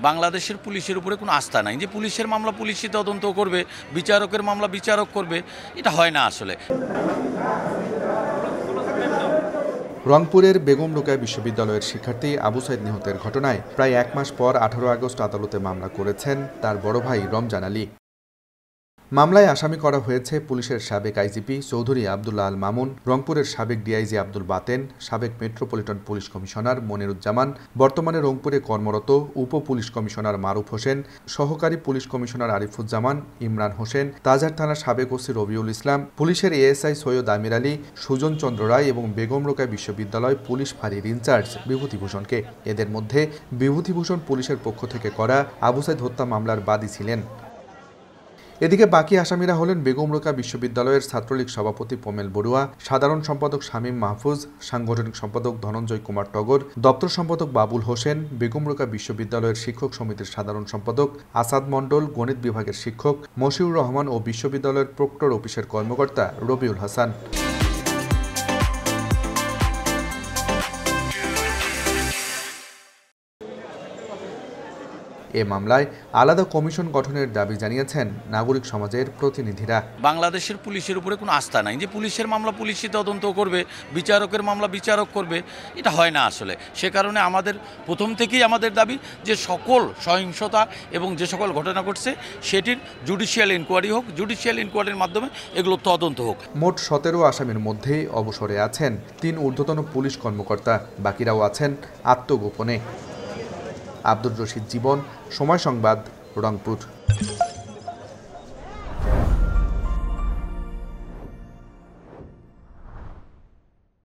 বাংলাদেশের পুলিশের উপরে কোনো আস্থা নাই যে পুলিশের মামলা পুলিশই তদন্ত করবে, বিচারকের মামলা বিচারক করবে, এটা হয় না আসলে। রংপুরের বেগম রোকেয়া বিশ্ববিদ্যালয়ের শিক্ষার্থী আবু সাইদ নিহতের ঘটনায় প্রায় 1 মাস পর 18 আগস্ট আদালতে মামলা করেছেন তার বড় ভাই রমজান আলী। মামলায় আসামি করা হয়েছে পুলিশের সাবেক আইজিপি চৌধুরী আবদুল্লাহ আল মামুন, রংপুরের সাবেক ডিআইজি আব্দুল বাতেন, সাবেক মেট্রোপলিটন পুলিশ কমিশনার মনিরুজ্জামান, বর্তমানে রংপুরে কর্মরত উপ পুলিশ কমিশনার মারুফ হোসেন, সহকারী পুলিশ কমিশনার আরিফুজ্জামান, ইমরান হোসেন, তাজহাট থানার সাবেক ওসি রবিউল ইসলাম, পুলিশের এএসআই সৈয়দ আমির আলী, সুজন চন্দ্র রায় এবং বেগম রোকেয়া বিশ্ববিদ্যালয় পুলিশ ফাঁড়ির ইনচার্জ বিভূতিভূষণকে। এদের মধ্যে বিভূতিভূষণ পুলিশের পক্ষ থেকে করা আবু সাইদ হত্যা মামলার বাদী ছিলেন। এদিকে বাকি আসামিরা হলেন বেগম রোকেয়া বিশ্ববিদ্যালয়ের ছাত্রলীগ সভাপতি পোমেল বড়ুয়া, সাধারণ সম্পাদক শামীম মাহফুজ, সাংগঠনিক সম্পাদক ধনঞ্জয় কুমার টগর, দপ্তর সম্পাদক বাবুল হোসেন, বেগম রোকেয়া বিশ্ববিদ্যালয়ের শিক্ষক সমিতির সাধারণ সম্পাদক আসাদ মণ্ডল, গণিত বিভাগের শিক্ষক মশিউর রহমান ও বিশ্ববিদ্যালয়ের প্রক্টর অফিসের কর্মকর্তা রবিউল হাসান। এ মামলায় আলাদা কমিশন গঠনের দাবি জানিয়েছেন নাগরিক সমাজের প্রতিনিধিরা। বাংলাদেশের পুলিশের উপরে কোনো আস্থা নাই যে পুলিশের মামলা পুলিশই তদন্ত করবে, বিচারকের মামলা বিচারক করবে, এটা হয় না আসলে। সে কারণে আমাদের প্রথম থেকেই আমাদের দাবি যে সকল সহিংসতা এবং যে সকল ঘটনা ঘটছে সেটির জুডিশিয়াল ইনকোয়ারি হোক, জুডিশিয়াল ইনকোয়ারির মাধ্যমে এগুলো তদন্ত হোক। মোট 17 আসামির মধ্যে অবসরে আছেন 3 ঊর্ধ্বতন পুলিশ কর্মকর্তা, বাকিরাও আছেন আত্মগোপনে। আব্দুর রশিদ জীবন, সময় সংবাদ, রংপুর।